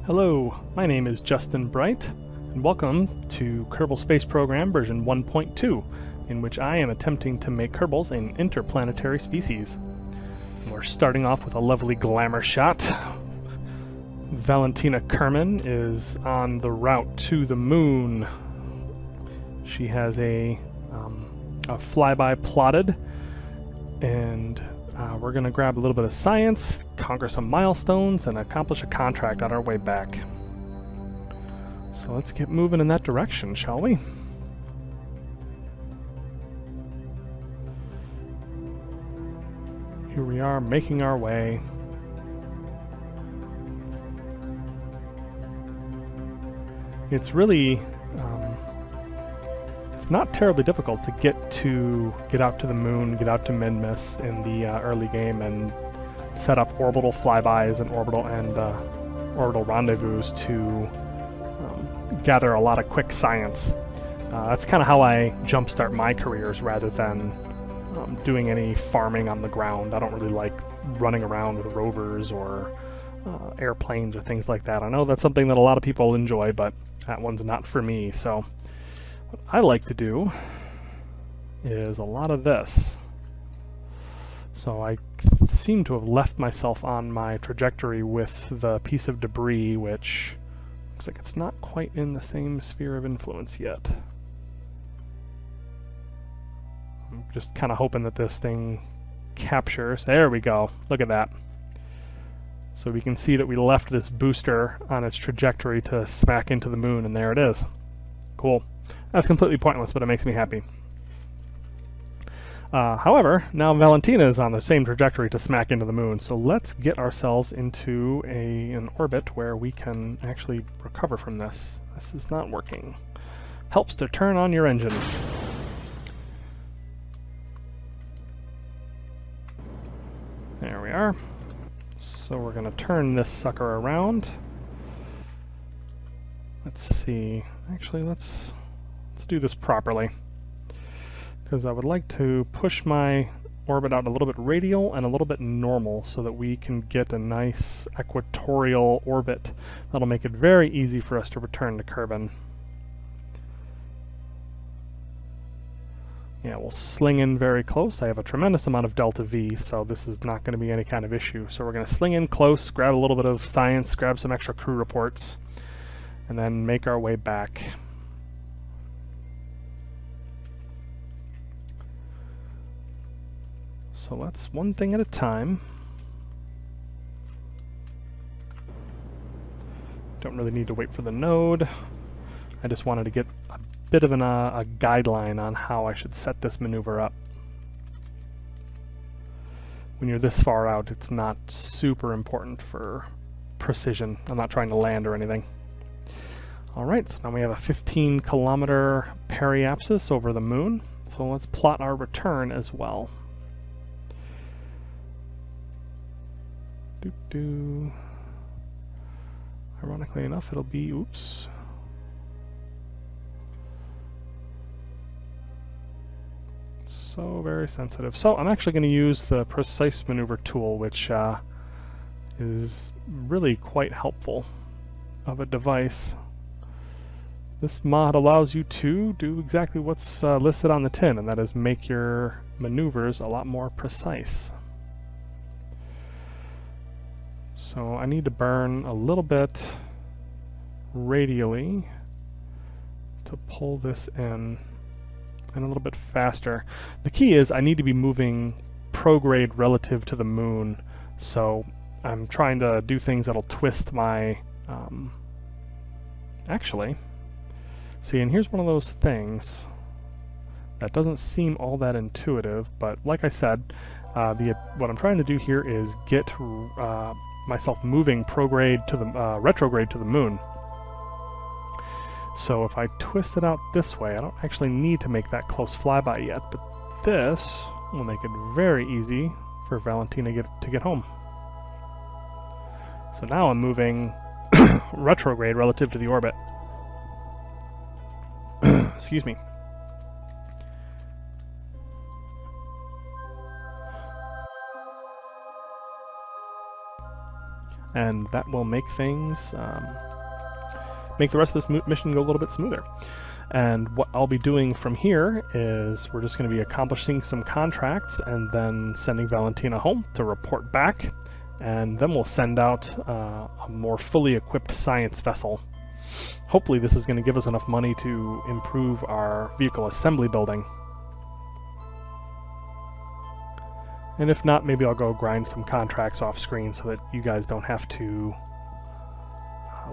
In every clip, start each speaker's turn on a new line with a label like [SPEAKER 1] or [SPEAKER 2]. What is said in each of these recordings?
[SPEAKER 1] Hello, my name is Justin Bright, and welcome to Kerbal Space Program version 1.2, in which I am attempting to make Kerbals an interplanetary species. We're starting off with a lovely glamour shot. Valentina Kerbin is on the route to the moon. She has a flyby plotted, and we're going to grab a little bit of science, conquer some milestones, and accomplish a contract on our way back. So let's get moving in that direction, shall we? Here we are, making our way. It's really it's not terribly difficult to get out to the moon, get out to Minmus in the early game, and set up orbital flybys and orbital rendezvous to gather a lot of quick science. That's kind of how I jumpstart my careers rather than doing any farming on the ground. I don't really like running around with rovers or airplanes or things like that. I know that's something that a lot of people enjoy, but that one's not for me. So what I like to do is a lot of this. So I seem to have left myself on my trajectory with the piece of debris, which looks like it's not quite in the same sphere of influence yet. I'm just kind of hoping that this thing captures. There we go. Look at that. So we can see that we left this booster on its trajectory to smack into the moon, and there it is. Cool. That's completely pointless, but it makes me happy. However, now Valentina is on the same trajectory to smack into the moon, so let's get ourselves into an orbit where we can actually recover from this. This is not working. Helps to turn on your engine. There we are. So we're going to turn this sucker around. Let's see. Actually, let's do this properly, because I would like to push my orbit out a little bit radial and a little bit normal so that we can get a nice equatorial orbit that'll make it very easy for us to return to Kerbin. Yeah, we'll sling in very close. I have a tremendous amount of delta V, so this is not going to be any kind of issue. So we're going to sling in close, grab a little bit of science, grab some extra crew reports, and then make our way back. So let's one thing at a time. Don't really need to wait for the node. I just wanted to get a bit of a guideline on how I should set this maneuver up. When you're this far out, it's not super important for precision. I'm not trying to land or anything. Alright, so now we have a 15-kilometer periapsis over the moon. So let's plot our return as well. Ironically enough, it'll be, oops. So very sensitive. So I'm actually going to use the precise maneuver tool, which is really quite helpful of a device. This mod allows you to do exactly what's listed on the tin, and that is make your maneuvers a lot more precise. So I need to burn a little bit radially to pull this in, and a little bit faster. The key is I need to be moving prograde relative to the moon, so I'm trying to do things that'll twist my... actually, see, and here's one of those things that doesn't seem all that intuitive, but like I said, what I'm trying to do here is get myself moving prograde to the retrograde to the moon. So if I twist it out this way, I don't actually need to make that close flyby yet, but this will make it very easy for Valentina to get home. So now I'm moving retrograde relative to the orbit. Excuse me. and that will make things, make the rest of this mission go a little bit smoother. And what I'll be doing from here is we're just going to be accomplishing some contracts and then sending Valentina home to report back, and then we'll send out a more fully equipped science vessel. Hopefully this is going to give us enough money to improve our vehicle assembly building. And if not, maybe I'll go grind some contracts off screen so that you guys don't have to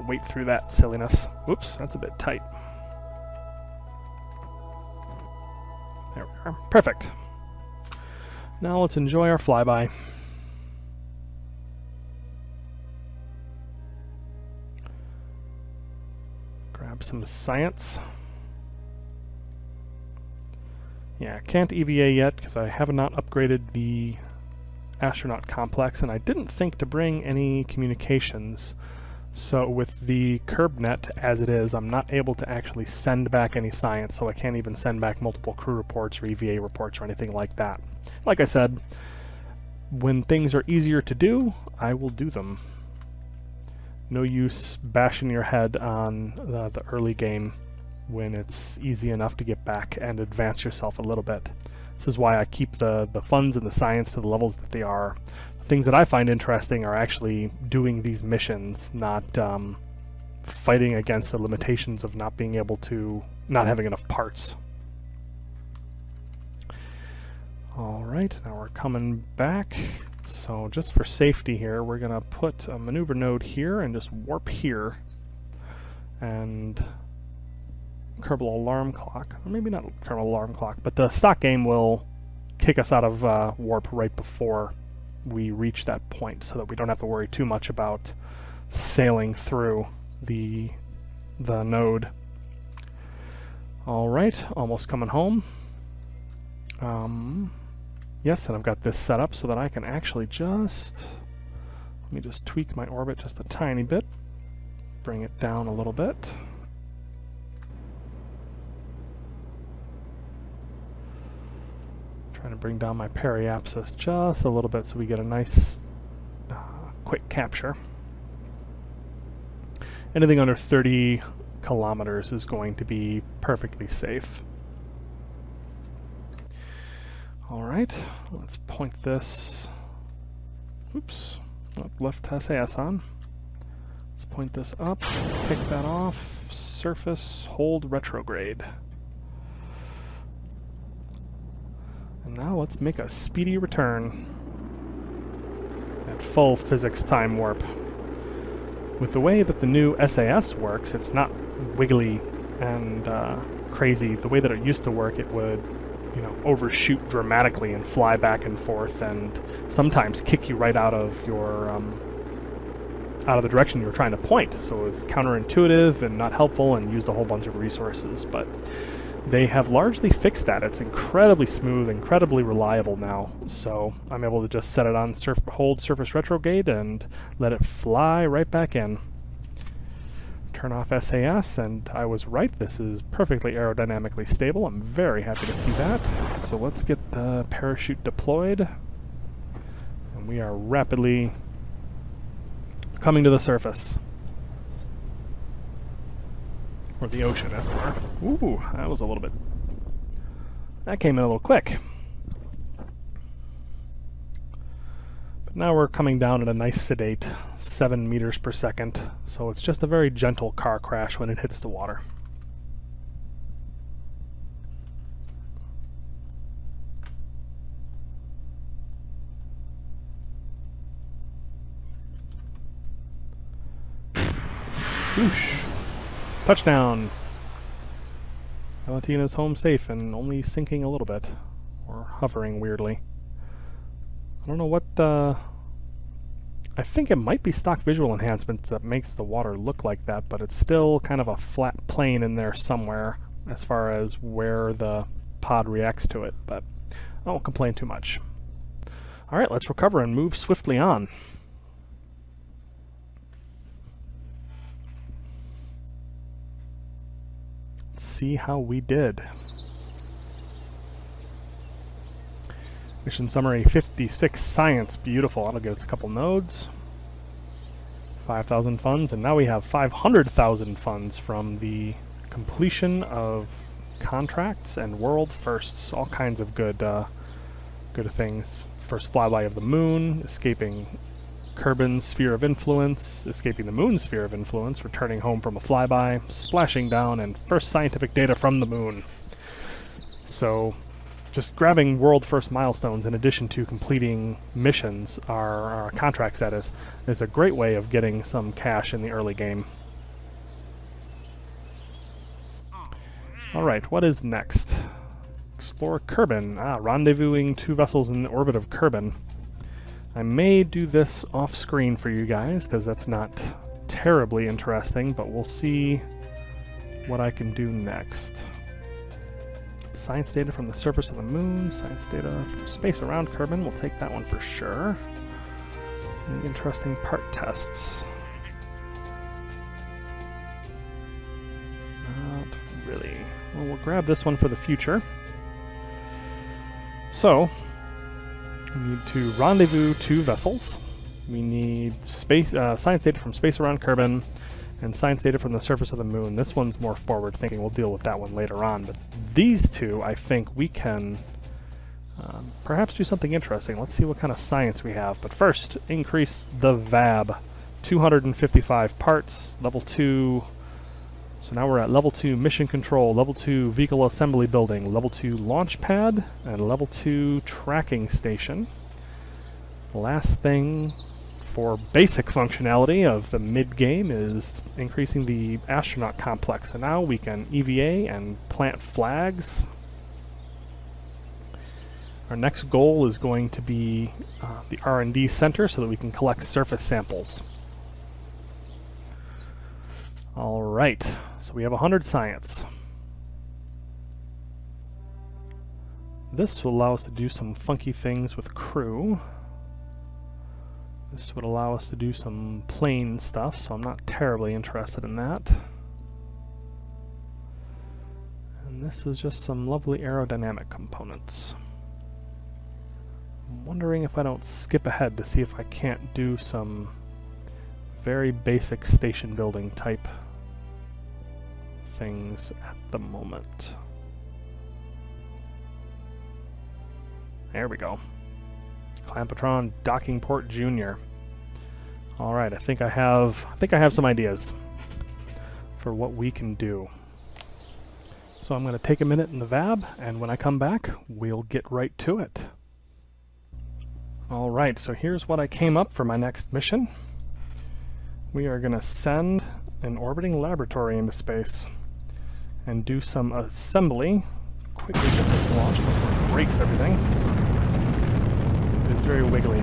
[SPEAKER 1] wait through that silliness. Whoops, that's a bit tight. There we are. Perfect. Now let's enjoy our flyby. Grab some science. Yeah, can't EVA yet because I have not upgraded the astronaut complex, and I didn't think to bring any communications. So with the KerbNet as it is, I'm not able to actually send back any science, so I can't even send back multiple crew reports or EVA reports or anything like that. Like I said, when things are easier to do, I will do them. No use bashing your head on the early game when it's easy enough to get back and advance yourself a little bit. This is why I keep the funds and the science to the levels that they are. Things that I find interesting are actually doing these missions, not fighting against the limitations of not being able to, not having enough parts. Alright, now we're coming back. So just for safety here, we're going to put a maneuver node here and just warp here. And Kerbal alarm clock, or maybe not Kerbal alarm clock, but the stock game will kick us out of warp right before we reach that point, so that we don't have to worry too much about sailing through the node. Alright, almost coming home. Yes, and I've got this set up so that I can actually just, let me just tweak my orbit just a tiny bit, bring it down a little bit. Trying to bring down my periapsis just a little bit so we get a nice quick capture. Anything under 30 kilometers is going to be perfectly safe. Alright, let's point this, oops, left SAS on. Let's point this up, kick that off, surface, hold retrograde. And now let's make a speedy return at full physics time warp. With the way that the new SAS works, it's not wiggly and crazy. The way that it used to work, it would, you know, overshoot dramatically and fly back and forth, and sometimes kick you right out of your out of the direction you were trying to point. So it's counterintuitive and not helpful, and used a whole bunch of resources. But they have largely fixed that. It's incredibly smooth, incredibly reliable now. So I'm able to just set it on hold surface retrograde and let it fly right back in. Turn off SAS, and I was right. This is perfectly aerodynamically stable. I'm very happy to see that. So let's get the parachute deployed. And we are rapidly coming to the surface. Or the ocean, as it were. Ooh, that was a little bit... that came in a little quick. But now we're coming down at a nice sedate 7 meters per second, so it's just a very gentle car crash when it hits the water. Swoosh! Touchdown! Valentina's home safe and only sinking a little bit, or hovering weirdly. I don't know what, I think it might be stock visual enhancement that makes the water look like that, but it's still kind of a flat plane in there somewhere as far as where the pod reacts to it, but I won't complain too much. Alright, let's recover and move swiftly on. See how we did. Mission summary 56 science, beautiful. That'll get us a couple nodes. 5,000 funds, and now we have 500,000 funds from the completion of contracts and world firsts, all kinds of good things. First flyby of the moon, escaping Kerbin's sphere of influence, escaping the moon's sphere of influence, returning home from a flyby, splashing down, and first scientific data from the moon. So, just grabbing world first milestones in addition to completing missions, our contracts that is a great way of getting some cash in the early game. Alright, what is next? Explore Kerbin. Rendezvousing 2 vessels in the orbit of Kerbin. I may do this off screen for you guys, because that's not terribly interesting, but we'll see what I can do next. Science data from the surface of the moon, science data from space around Kerbin, we'll take that one for sure. Any interesting part tests? Not really. Well, we'll grab this one for the future. So, we need to rendezvous 2 vessels. We need space, science data from space around Kerbin, and science data from the surface of the moon. This one's more forward-thinking. We'll deal with that one later on. But these 2, I think we can perhaps do something interesting. Let's see what kind of science we have. But first, increase the VAB. 255 parts, level 2. So now we're at level 2 mission control, level 2 vehicle assembly building, level 2 launch pad, and level 2 tracking station. The last thing for basic functionality of the mid-game is increasing the astronaut complex. So now we can EVA and plant flags. Our next goal is going to be the R&D center so that we can collect surface samples. Alright, so we have 100 science. This will allow us to do some funky things with crew. This would allow us to do some plane stuff, so I'm not terribly interested in that. And this is just some lovely aerodynamic components. I'm wondering if I don't skip ahead to see if I can't do some very basic station building type things at the moment. There we go. Clampetron Docking Port Junior. All right, I think I have some ideas for what we can do. So I'm going to take a minute in the VAB, and when I come back, we'll get right to it. All right, so here's what I came up for my next mission. We are going to send an orbiting laboratory into space and do some assembly. Let's quickly get this launched before it breaks everything. It's very wiggly.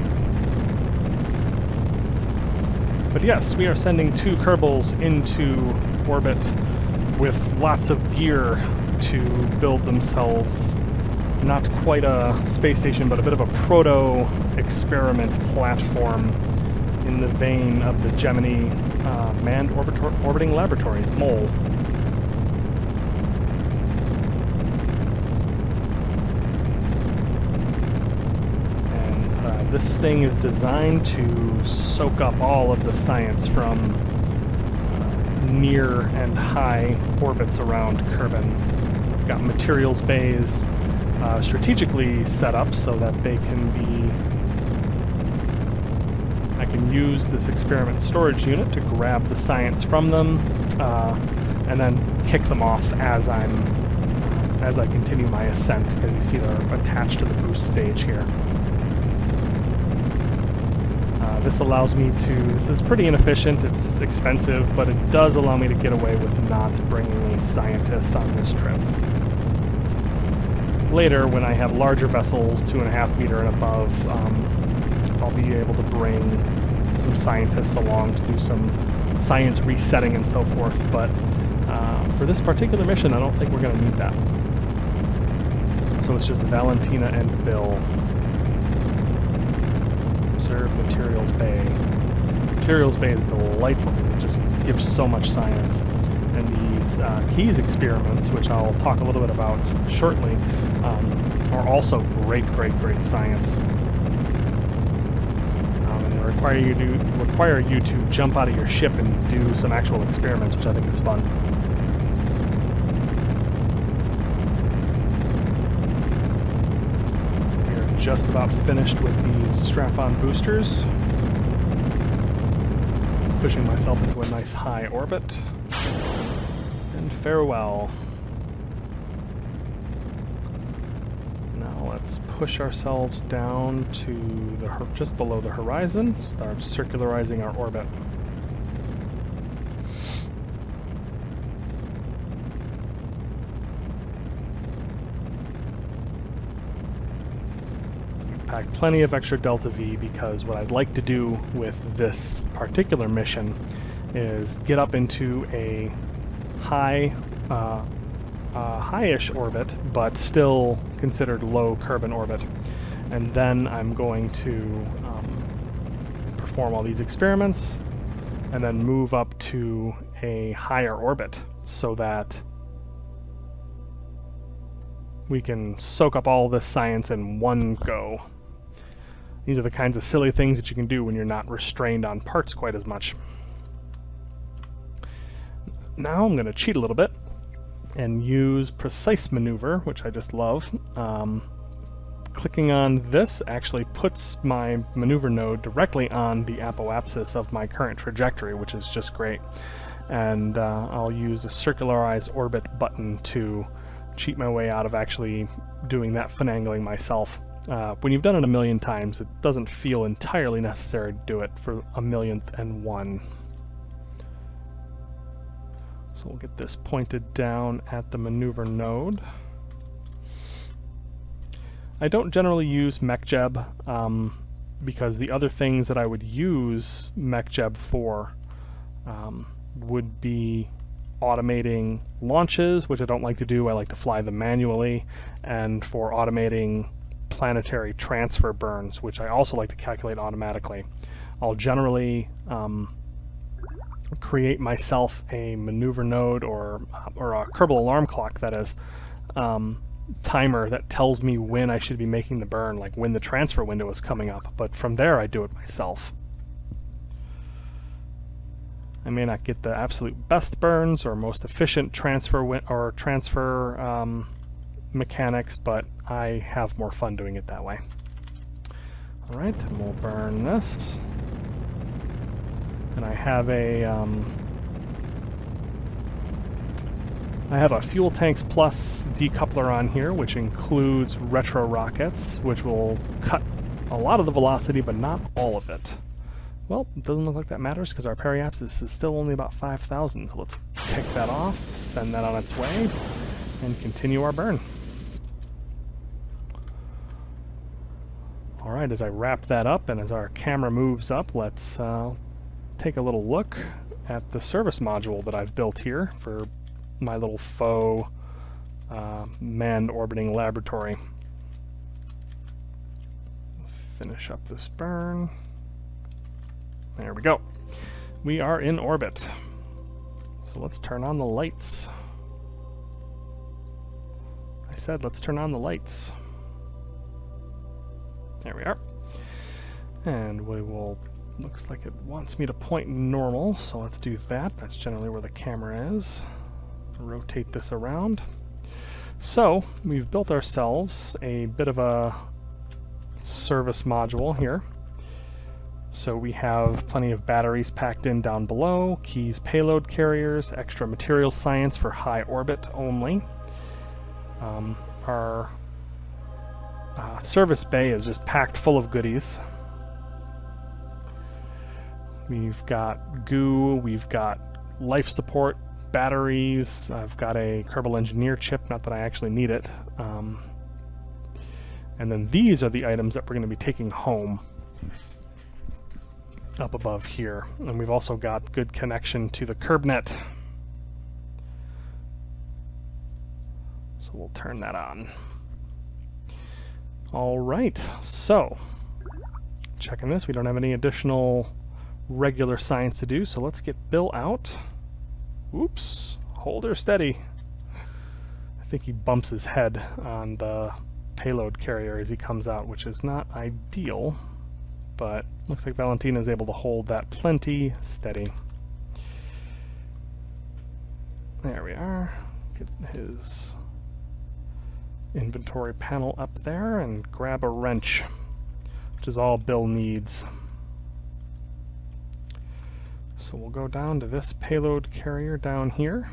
[SPEAKER 1] But yes, we are sending 2 Kerbals into orbit with lots of gear to build themselves not quite a space station, but a bit of a proto-experiment platform in the vein of the Gemini Manned Orbiting Laboratory, MOL. And this thing is designed to soak up all of the science from near and high orbits around Kerbin. We've got materials bays strategically set up so that they can be... I can use this experiment storage unit to grab the science from them and then kick them off as I continue my ascent, because you see they're attached to the boost stage here. This allows me to... This is pretty inefficient, it's expensive, but it does allow me to get away with not bringing a scientist on this trip. Later, when I have larger vessels, 2.5 meter and above, I'll be able to bring some scientists along to do some science resetting and so forth, but for this particular mission, I don't think we're going to need that. So it's just Valentina and Bill. Observe Materials Bay. Materials Bay is delightful because it just gives so much science. And these Keys experiments, which I'll talk a little bit about shortly, are also great science. And they're a require you to jump out of your ship and do some actual experiments, which I think is fun. We are just about finished with these strap-on boosters. Pushing myself into a nice high orbit. And farewell. Now let's push ourselves down to just below the horizon, start circularizing our orbit. Pack plenty of extra delta V, because what I'd like to do with this particular mission is get up into a high-ish orbit, but still considered low Kerbin orbit. And then I'm going to perform all these experiments and then move up to a higher orbit so that we can soak up all this science in one go. These are the kinds of silly things that you can do when you're not restrained on parts quite as much. Now I'm going to cheat a little bit and use precise maneuver, which I just love. Clicking on this actually puts my maneuver node directly on the apoapsis of my current trajectory, which is just great. And I'll use the circularize orbit button to cheat my way out of actually doing that finagling myself. When you've done it a million times, it doesn't feel entirely necessary to do it for a millionth and one. So we'll get this pointed down at the maneuver node. I don't generally use MechJeb because the other things that I would use MechJeb for would be automating launches, which I don't like to do. I like to fly them manually, and for automating planetary transfer burns, which I also like to calculate automatically. I'll generally create myself a maneuver node or a Kerbal alarm clock, that is, timer that tells me when I should be making the burn, like when the transfer window is coming up, but from there I do it myself. I may not get the absolute best burns or most efficient transfer mechanics, but I have more fun doing it that way. Alright, and we'll burn this. And I have a Fuel Tanks Plus decoupler on here, which includes retro rockets, which will cut a lot of the velocity, but not all of it. Well, it doesn't look like that matters because our periapsis is still only about 5,000, so let's kick that off, send that on its way, and continue our burn. Alright, as I wrap that up and as our camera moves up, let's take a little look at the service module that I've built here for my little faux manned orbiting laboratory. Finish up this burn. There we go. We are in orbit. So let's turn on the lights. I said let's turn on the lights. There we are. And we will, looks like it wants me to point normal, so let's do that. That's generally where the camera is. Rotate this around. So we've built ourselves a bit of a service module here. So we have plenty of batteries packed in down below, keys, payload carriers, extra material science for high orbit only. Our service bay is just packed full of goodies. We've got goo, we've got life support, batteries, I've got a Kerbal engineer chip, not that I actually need it. And then these are the items that we're going to be taking home up above here. And we've also got good connection to the KerbNet. So we'll turn that on. Alright, so checking this, we don't have any additional regular science to do, so let's get Bill out. Oops, hold her steady. I think he bumps his head on the payload carrier as he comes out, which is not ideal. but looks like Valentina is able to hold that plenty steady. There we are. Get his inventory panel up there and grab a wrench, which is all Bill needs. So we'll go down to this payload carrier down here.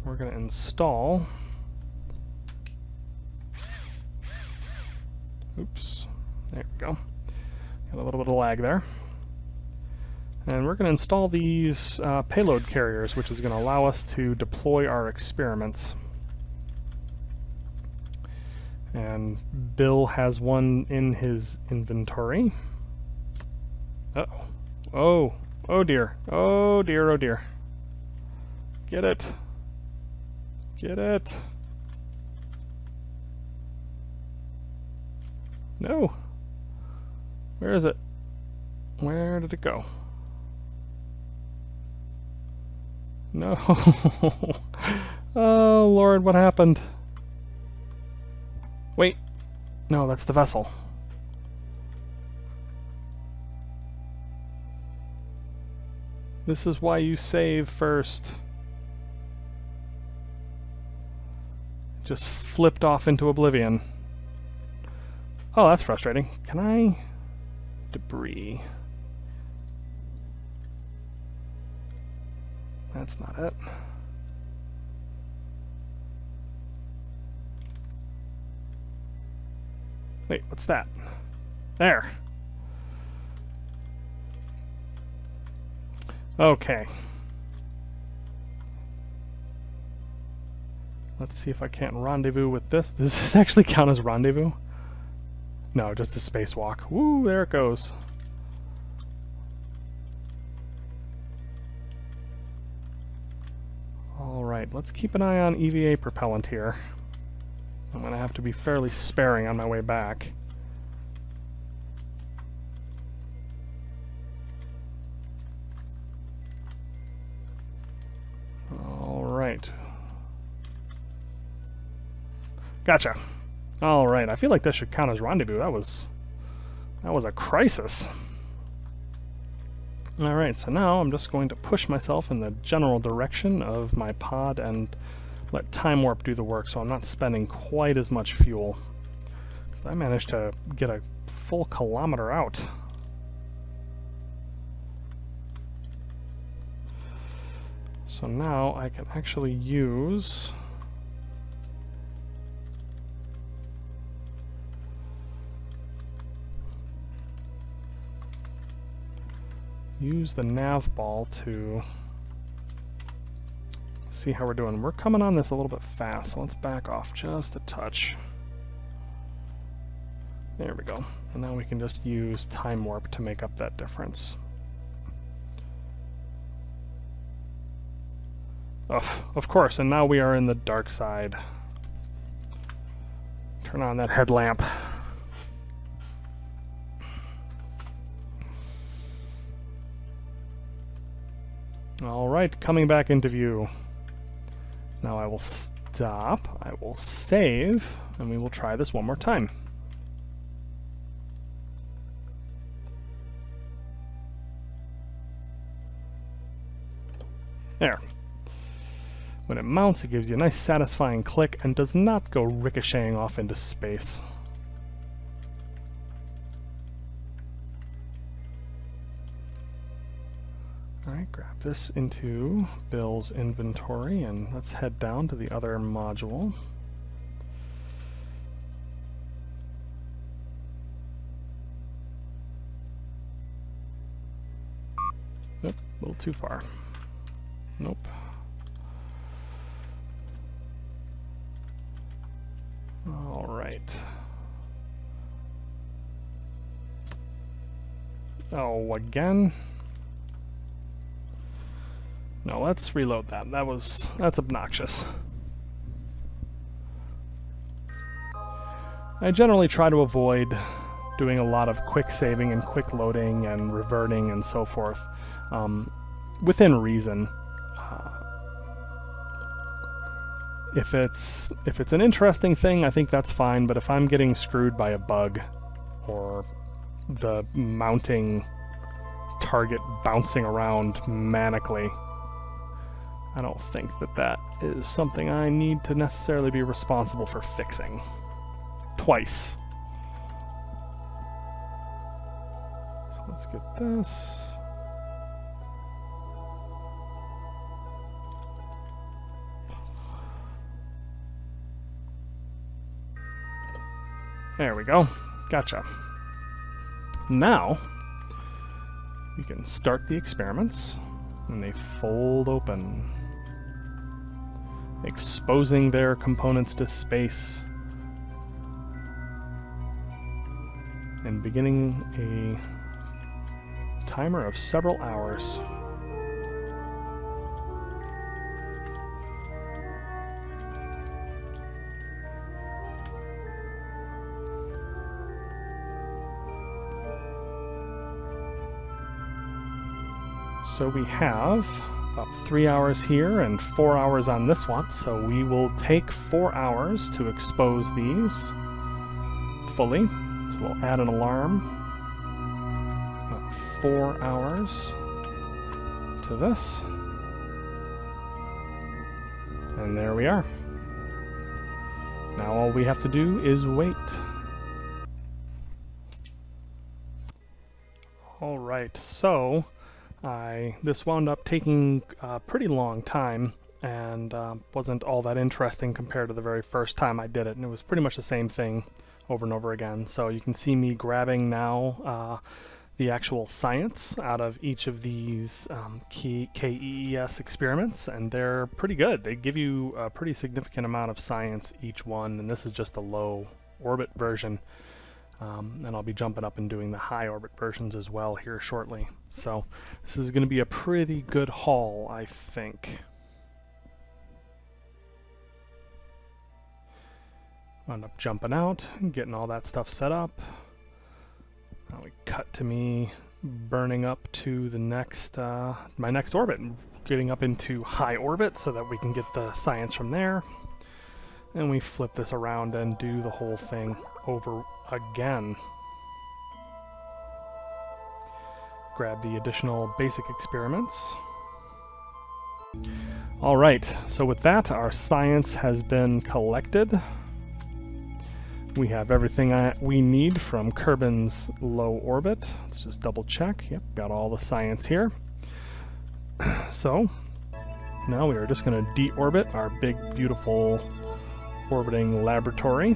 [SPEAKER 1] We're going to install... Oops. There we go. Got a little bit of lag there. And we're going to install these payload carriers, which is going to allow us to deploy our experiments. And Bill has one in his inventory. Uh-oh. Oh. Oh dear. Oh dear, oh dear. Get it. Get it. No. Where is it? Where did it go? No. Oh Lord, what happened? Wait. No, that's the vessel. This is why you save first. Just flipped off into oblivion. Oh, that's frustrating. Can I... Debris. That's not it. Wait, what's that? There. Okay. Let's see if I can't rendezvous with this. Does this actually count as rendezvous? No, just a spacewalk. Woo, there it goes. Alright, let's keep an eye on EVA propellant here. I'm going to have to be fairly sparing on my way back. Alright. Gotcha. Alright, I feel like this should count as rendezvous. That was a crisis. Alright, so now I'm just going to push myself in the general direction of my pod and let time warp do the work, so I'm not spending quite as much fuel. Because I managed to get a full kilometer out. So now I can actually use... the nav ball to see how we're doing. We're coming on this a little bit fast, so let's back off just a touch. There we go. And now we can just use time warp to make up that difference. Oh, of course, and now we are in the dark side. Turn on that headlamp. Alright, coming back into view. Now I will stop, I will save, and we will try this one more time. There. When it mounts, it gives you a nice satisfying click and does not go ricocheting off into space. Alright, grab this into Bill's inventory and let's head down to the other module. Nope, a little too far. Nope. Alright. Oh, again? No, let's reload that. That's obnoxious. I generally try to avoid doing a lot of quick saving and quick loading and reverting and so forth, within reason. If it's an interesting thing, I think that's fine, but if I'm getting screwed by a bug or the mounting target bouncing around manically, I don't think that is something I need to necessarily be responsible for fixing. Twice. So let's get this. There we go. Gotcha. Now, we can start the experiments, and they fold open, exposing their components to space, and beginning a timer of several hours. So we have about 3 hours here and 4 hours on this one, so we will take 4 hours to expose these fully. So we'll add an alarm. 4 hours to this. And there we are. Now all we have to do is wait. Alright, so this wound up taking a pretty long time and wasn't all that interesting compared to the very first time I did it, and it was pretty much the same thing over and over again. So you can see me grabbing now the actual science out of each of these KEES experiments, and they're pretty good. They give you a pretty significant amount of science each one, and this is just a low orbit version. And I'll be jumping up and doing the high orbit versions as well here shortly. So this is going to be a pretty good haul, I think. I'll end up jumping out and getting all that stuff set up. Now we cut to me burning up to the next, my next orbit, and getting up into high orbit so that we can get the science from there. And we flip this around and do the whole thing over again. Grab the additional basic experiments. Alright, so with that, our science has been collected. We have everything we need from Kerbin's low orbit. Let's just double check. Yep, got all the science here. So, now we are just going to deorbit our big, beautiful orbiting laboratory.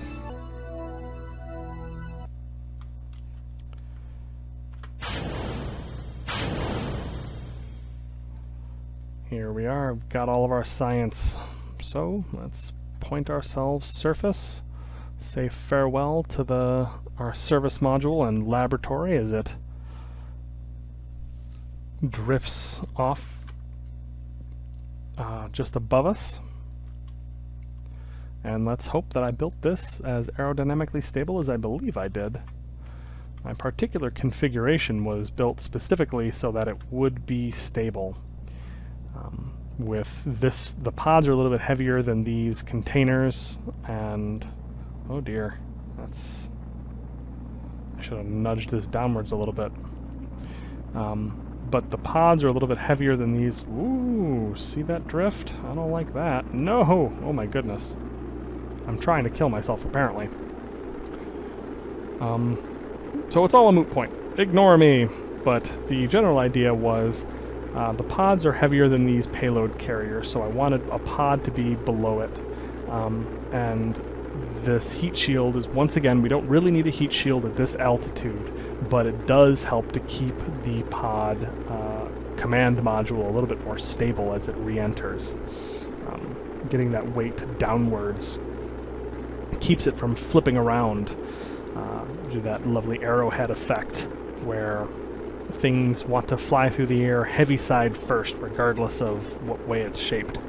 [SPEAKER 1] Here we are, we've got all of our science. So let's point ourselves surface, say farewell to our service module and laboratory as it drifts off just above us. And let's hope that I built this as aerodynamically stable as I believe I did. My particular configuration was built specifically so that it would be stable. With this, the pods are a little bit heavier than these containers, and oh dear, I should have nudged this downwards a little bit. But the pods are a little bit heavier than these. Ooh, see that drift? I don't like that. No! Oh my goodness. I'm trying to kill myself, apparently. So it's all a moot point. Ignore me. But the general idea was the pods are heavier than these payload carriers, so I wanted a pod to be below it. And this heat shield is, once again, we don't really need a heat shield at this altitude, but it does help to keep the pod command module a little bit more stable as it re-enters. Getting that weight downwards keeps it from flipping around, due to that lovely arrowhead effect where things want to fly through the air heavy side first, regardless of what way it's shaped.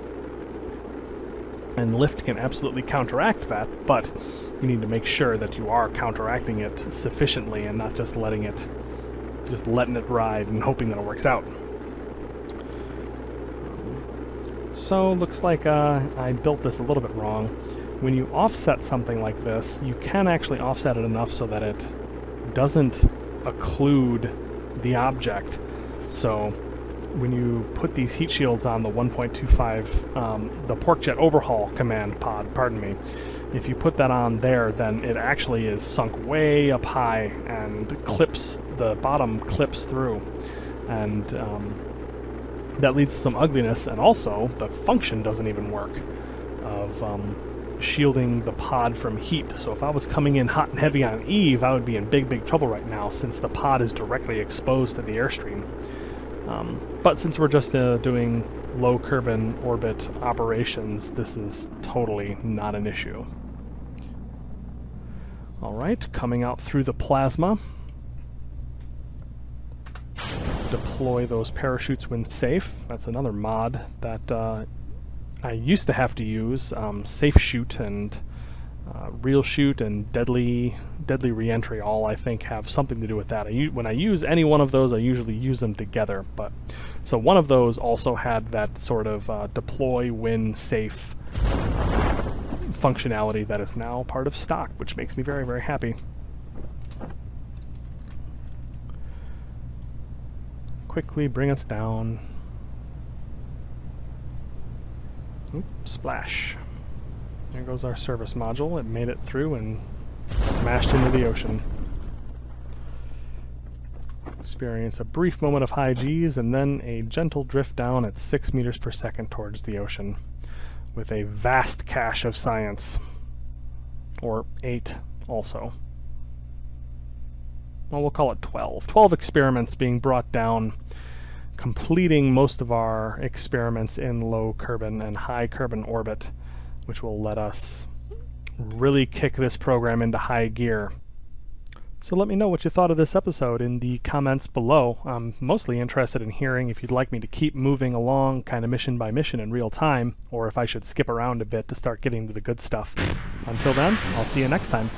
[SPEAKER 1] And lift can absolutely counteract that, but you need to make sure that you are counteracting it sufficiently and not just letting it ride and hoping that it works out. So, looks like I built this a little bit wrong. When you offset something like this, you can actually offset it enough so that it doesn't occlude the object. So, when you put these heat shields on the 1.25, the PorkJet overhaul command pod, pardon me, if you put that on there, then it actually is sunk way up high and clips, the bottom clips through. And that leads to some ugliness, and also the function doesn't even work of shielding the pod from heat. So if I was coming in hot and heavy on Eve, I would be in big trouble right now, since the pod is directly exposed to the airstream. But since we're just doing low Kerbin orbit operations, this is totally not an issue. Alright, coming out through the plasma. Deploy those parachutes when safe. That's another mod that I used to have to use. Safe shoot and real shoot and deadly reentry all, I think, have something to do with that. When I use any one of those, I usually use them together. But so one of those also had that sort of deploy when safe functionality that is now part of stock, which makes me very happy. Quickly bring us down. Oop, splash. There goes our service module. It made it through and smashed into the ocean. Experience a brief moment of high G's and then a gentle drift down at 6 meters per second towards the ocean, with a vast cache of science. Or 8 also. Well, we'll call it 12. 12 experiments being brought down, completing most of our experiments in low Kerbin and high Kerbin orbit, which will let us really kick this program into high gear. So let me know what you thought of this episode in the comments below. I'm mostly interested in hearing if you'd like me to keep moving along kind of mission by mission in real time, or if I should skip around a bit to start getting to the good stuff. Until then, I'll see you next time.